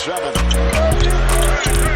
7.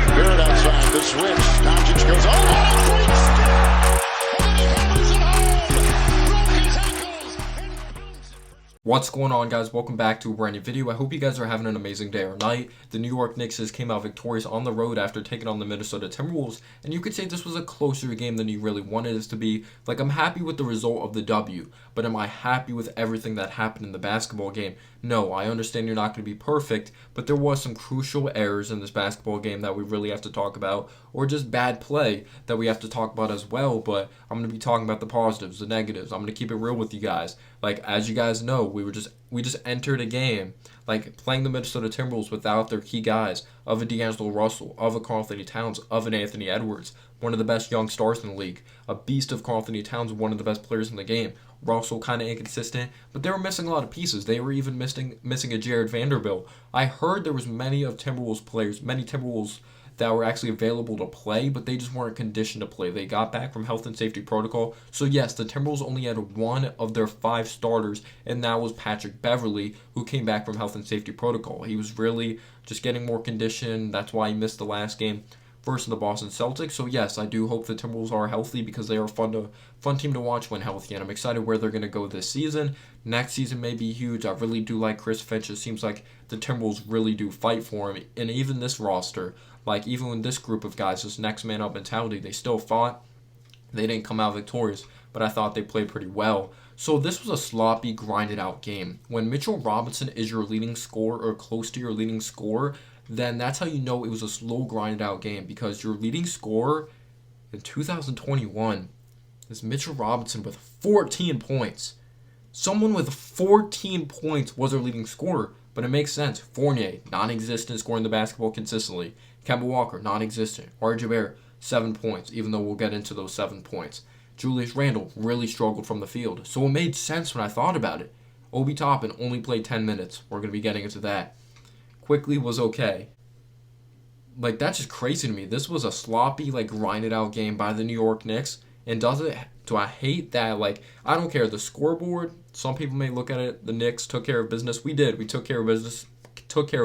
Barrett outside, the switch. Doncic goes, oh, what a great step! And then he hammers it home! Broke his ankles! What's going on, guys? Welcome back to a brand new video. I hope you guys are having an amazing day or night. The New York Knicks just came out victorious on the road after taking on the Minnesota Timberwolves, and you could say this was a closer game than you really wanted this to be. Like, I'm happy with the result of the W, but am I happy with everything that happened in the basketball game? No, I understand you're not going to be perfect, but there was some crucial errors in this basketball game that we really have to talk about, or just bad play that we have to talk about as well. But I'm going to be talking about the positives, the negatives. I'm going to keep it real with you guys. Like, as you guys know, we just entered a game, like, playing the Minnesota Timberwolves without their key guys, of a D'Angelo Russell, of a Karl-Anthony Towns, of an Anthony Edwards, one of the best young stars in the league, a beast of Karl-Anthony Towns, one of the best players in the game. Russell kind of inconsistent, but they were missing a lot of pieces. They were even missing a Jared Vanderbilt. I heard there was many Timberwolves that were actually available to play, but they just weren't conditioned to play. They got back from health and safety protocol. So yes, the Timberwolves only had one of their 5 starters, and that was Patrick Beverley, who came back from health and safety protocol. He was really just getting more conditioned. That's why he missed the last game versus the Boston Celtics. So yes, I do hope the Timberwolves are healthy, because they are a fun team to watch when healthy, and I'm excited where they're going to go this season. Next season may be huge. I really do like Chris Finch. It seems like the Timberwolves really do fight for him, and even this roster, like, even with this group of guys, this next man up mentality, they still fought. They didn't come out victorious, but I thought they played pretty well. So this was a sloppy, grinded out game. When Mitchell Robinson is your leading scorer, or close to your leading scorer, then that's how you know it was a slow, grinded out game, because your leading scorer in 2021 is Mitchell Robinson with 14 points. Someone with 14 points was their leading scorer, but it makes sense. Fournier, non-existent, scoring the basketball consistently. Kemba Walker, non-existent. R.J. Barrett, 7 points, even though we'll get into those 7 points. Julius Randle really struggled from the field, so it made sense when I thought about it. Obi Toppin only played 10 minutes. We're going to be getting into that. Quickly was okay. Like, that's just crazy to me. This was a sloppy, like, grinded out game by the New York Knicks. And do I hate that? Like, I don't care. The scoreboard, some people may look at it, the Knicks took care of business. We did. We took care of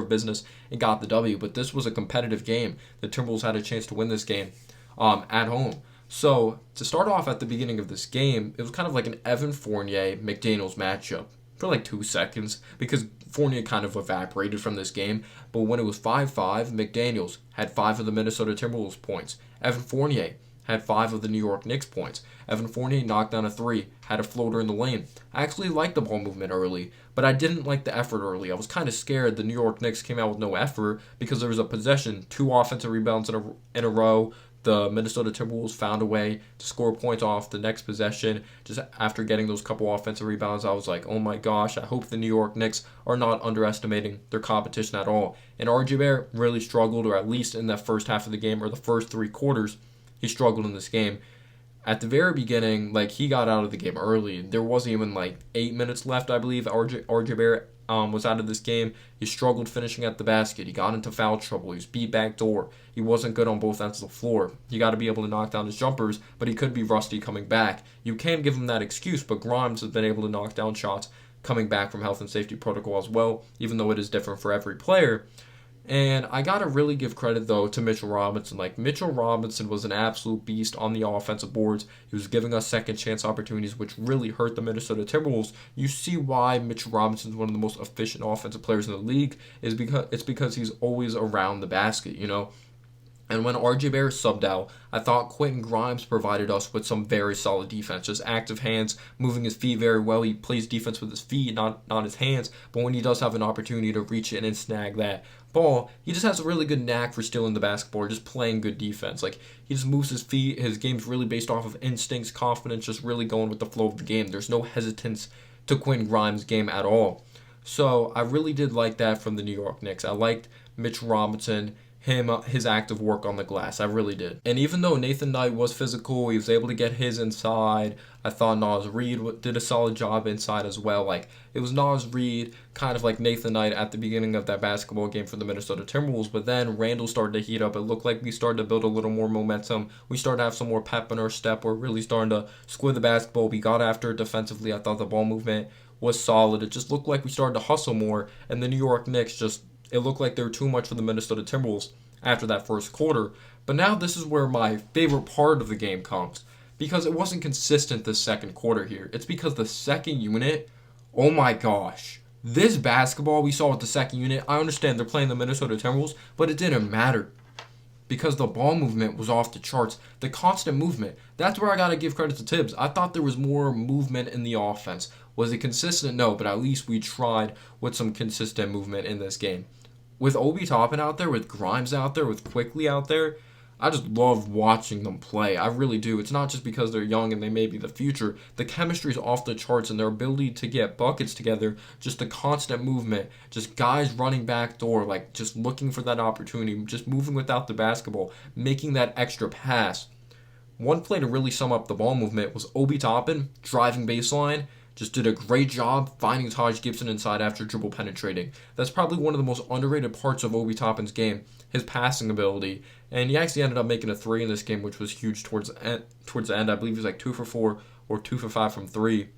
business and got the W. But this was a competitive game. The Timberwolves had a chance to win this game at home. So, to start off at the beginning of this game, it was kind of like an Evan Fournier-McDaniels matchup for like 2 seconds, because Fournier kind of evaporated from this game. But when it was 5-5, McDaniels had 5 of the Minnesota Timberwolves points. Evan Fournier had 5 of the New York Knicks points. Evan Fournier knocked down a 3, had a floater in the lane. I actually liked the ball movement early, but I didn't like the effort early. I was kind of scared the New York Knicks came out with no effort, because there was a possession, 2 offensive rebounds in a row. The Minnesota Timberwolves found a way to score points off the next possession. Just after getting those couple offensive rebounds, I was like, oh my gosh, I hope the New York Knicks are not underestimating their competition at all. And R.J. Barrett really struggled, or at least in that first half of the game, or the first 3 quarters, he struggled in this game. At the very beginning, like, he got out of the game early. There wasn't even like 8 minutes left, I believe. R.J. Barrett was out of this game. He struggled finishing at the basket. He got into foul trouble. He was beat back door. He wasn't good on both ends of the floor. You got to be able to knock down his jumpers, but he could be rusty coming back. You can't give him that excuse, but Grimes has been able to knock down shots coming back from health and safety protocol as well, even though it is different for every player. And I got to really give credit, though, to Mitchell Robinson. Like, Mitchell Robinson was an absolute beast on the offensive boards. He was giving us second chance opportunities, which really hurt the Minnesota Timberwolves. You see why Mitchell Robinson is one of the most efficient offensive players in the league, is because he's always around the basket, you know. And when R.J. Barrett subbed out, I thought Quentin Grimes provided us with some very solid defense. Just active hands, moving his feet very well. He plays defense with his feet, not his hands. But when he does have an opportunity to reach in and snag that ball, he just has a really good knack for stealing the basketball, or just playing good defense. Like, he just moves his feet. His game's really based off of instincts, confidence, just really going with the flow of the game. There's no hesitance to Quentin Grimes' game at all. So I really did like that from the New York Knicks. I liked Mitch Robinson, his active work on the glass. I really did. And even though Nathan Knight was physical, he was able to get his inside. I thought Naz Reid did a solid job inside as well. Like, it was Naz Reid, kind of like Nathan Knight at the beginning of that basketball game for the Minnesota Timberwolves, but then Randle started to heat up. It looked like we started to build a little more momentum. We started to have some more pep in our step. We're really starting to squid the basketball. We got after it defensively. I thought the ball movement was solid. It just looked like we started to hustle more, and the New York Knicks just It looked like they were too much for the Minnesota Timberwolves after that first quarter. But now this is where my favorite part of the game comes. Because it wasn't consistent this second quarter here. It's because the second unit, oh my gosh. This basketball we saw with the second unit, I understand they're playing the Minnesota Timberwolves, but it didn't matter. Because the ball movement was off the charts. The constant movement. That's where I got to give credit to Tibbs. I thought there was more movement in the offense. Was it consistent? No, but at least we tried with some consistent movement in this game. With Obi Toppin out there, with Grimes out there, with Quickly out there, I just love watching them play. I really do. It's not just because they're young and they may be the future. The chemistry is off the charts, and their ability to get buckets together, just the constant movement, just guys running back door, like just looking for that opportunity, just moving without the basketball, making that extra pass. One play to really sum up the ball movement was Obi Toppin driving baseline. Just did a great job finding Taj Gibson inside after dribble penetrating. That's probably one of the most underrated parts of Obi Toppin's game, his passing ability. And he actually ended up making a 3 in this game, which was huge towards the end. I believe he was like 2 for 4 or 2 for 5 from 3 in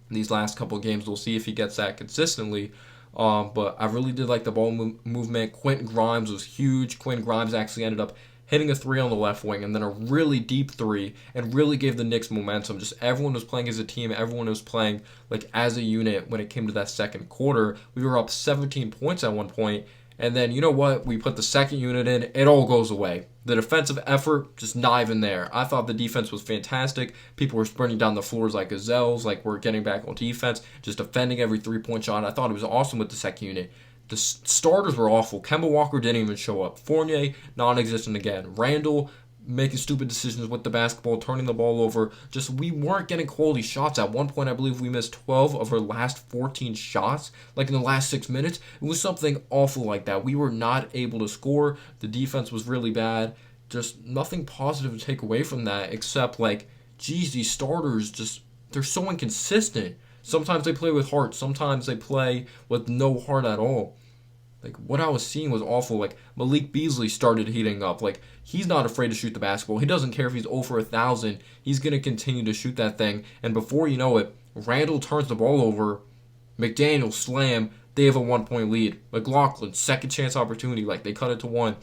these last couple of games. We'll see if he gets that consistently. But I really did like the ball movement. Quentin Grimes was huge. Quentin Grimes actually ended up hitting a 3 on the left wing and then a really deep 3 and really gave the Knicks momentum. Just everyone was playing as a team. Everyone was playing like as a unit when it came to that second quarter. We were up 17 points at one point. And then, you know what? We put the second unit in. It all goes away. The defensive effort, just not even there. I thought the defense was fantastic. People were sprinting down the floors like gazelles, like we're getting back on defense, just defending every three-point shot. I thought it was awesome with the second unit. The starters were awful. Kemba Walker didn't even show up. Fournier, non-existent again. Randall making stupid decisions with the basketball, turning the ball over. Just we weren't getting quality shots. At one point, I believe we missed 12 of our last 14 shots, like in the last 6 minutes. It was something awful like that. We were not able to score. The defense was really bad. Just nothing positive to take away from that except, like, geez, these starters just, they're so inconsistent. Sometimes they play with heart. Sometimes they play with no heart at all. Like, what I was seeing was awful. Like, Malik Beasley started heating up. Like, he's not afraid to shoot the basketball. He doesn't care if he's 0 for 1,000. He's going to continue to shoot that thing. And before you know it, Randall turns the ball over. McDaniel slam. They have a 1-point lead. McLaughlin, second chance opportunity. Like, they cut it to 1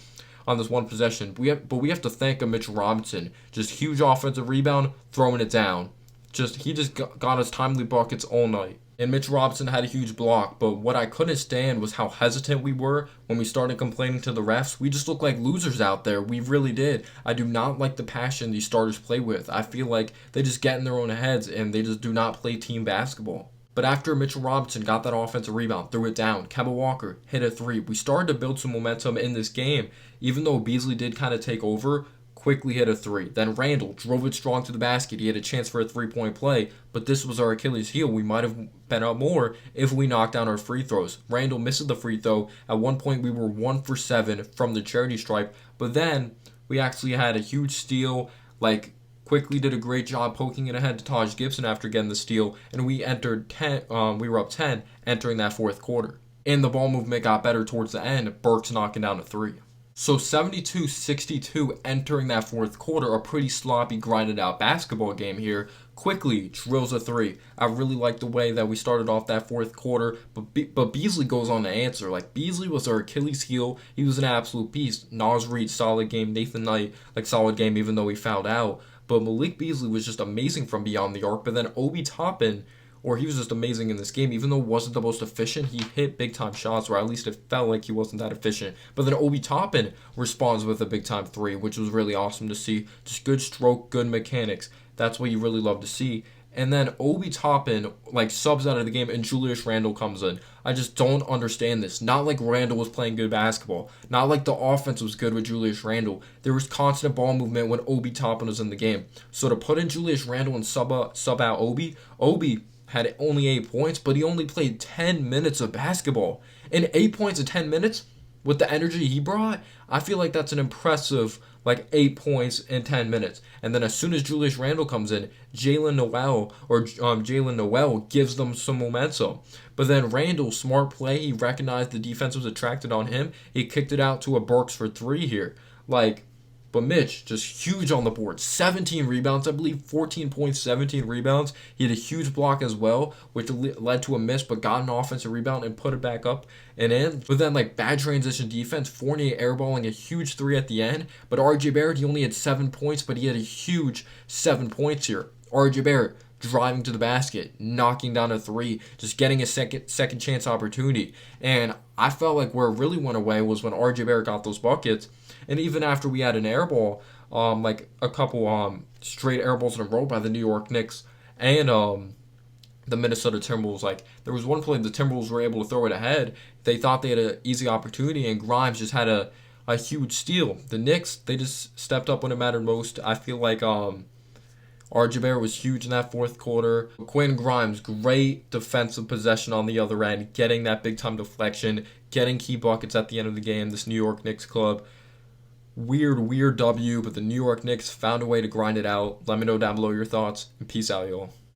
on this one possession. But we have to thank a Mitchell Robinson. Just huge offensive rebound, throwing it down. He just got us timely buckets all night. And Mitch Robinson had a huge block, but what I couldn't stand was how hesitant we were when we started complaining to the refs. We just looked like losers out there. We really did. I do not like the passion these starters play with. I feel like they just get in their own heads and they just do not play team basketball. But after Mitchell Robinson got that offensive rebound, threw it down, Kemba Walker hit a 3. We started to build some momentum in this game. Even though Beasley did kind of take over, quickly hit a 3. Then Randall drove it strong to the basket. He had a chance for a 3-point play, but this was our Achilles heel. We might have been up more if we knocked down our free throws. Randall misses the free throw. At one point, we were 1 for 7 from the charity stripe, but then we actually had a huge steal. Like, Quickly did a great job poking it ahead to Taj Gibson after getting the steal, and we entered 10. We were up 10 entering that fourth quarter. And the ball movement got better towards the end. Burks knocking down a 3. So 72-62 entering that fourth quarter, a pretty sloppy, grinded out basketball game here. Quickly drills a 3. I really like the way that we started off that fourth quarter, but Beasley goes on to answer. Like, Beasley was our Achilles heel. He was an absolute beast. Naz Reid, solid game. Nathan Knight, like, solid game, even though he fouled out. But Malik Beasley was just amazing from beyond the arc. But then Obi Toppin, he was just amazing in this game. Even though he wasn't the most efficient, he hit big-time shots, or at least it felt like he wasn't that efficient. But then Obi Toppin responds with a big-time 3, which was really awesome to see. Just good stroke, good mechanics. That's what you really love to see. And then Obi Toppin, like, subs out of the game, and Julius Randle comes in. I just don't understand this. Not like Randle was playing good basketball. Not like the offense was good with Julius Randle. There was constant ball movement when Obi Toppin was in the game. So to put in Julius Randle and sub out Obi had only 8 points, but he only played 10 minutes of basketball. And 8 points in 10 minutes, with the energy he brought, I feel like that's an impressive, 8 points in 10 minutes. And then as soon as Julius Randle comes in, Jalen Noel gives them some momentum. But then Randle, smart play, he recognized the defense was attracted on him. He kicked it out to a Burks for 3 here. But Mitch, just huge on the board. 17 rebounds, I believe, 14 points, 17 rebounds. He had a huge block as well, which led to a miss, but got an offensive rebound and put it back up and in. But then, like, bad transition defense. Fournier airballing a huge three at the end. But RJ Barrett, he only had 7 points, but he had a huge 7 points here. RJ Barrett driving to the basket, knocking down a three, just getting a second chance opportunity. And I felt like where it really went away was when RJ Barrett got those buckets. And even after we had an air ball, like a couple straight air balls in a row by the New York Knicks and the Minnesota Timberwolves, like there was one play the Timberwolves were able to throw it ahead. They thought they had an easy opportunity, and Grimes just had a huge steal. The Knicks, they just stepped up when it mattered most. I feel like RJ Barrett was huge in that fourth quarter. Quinn Grimes, great defensive possession on the other end, getting that big-time deflection, getting key buckets at the end of the game. This New York Knicks club, weird W, but the New York Knicks found a way to grind it out. Let me know down below your thoughts, and peace out, y'all.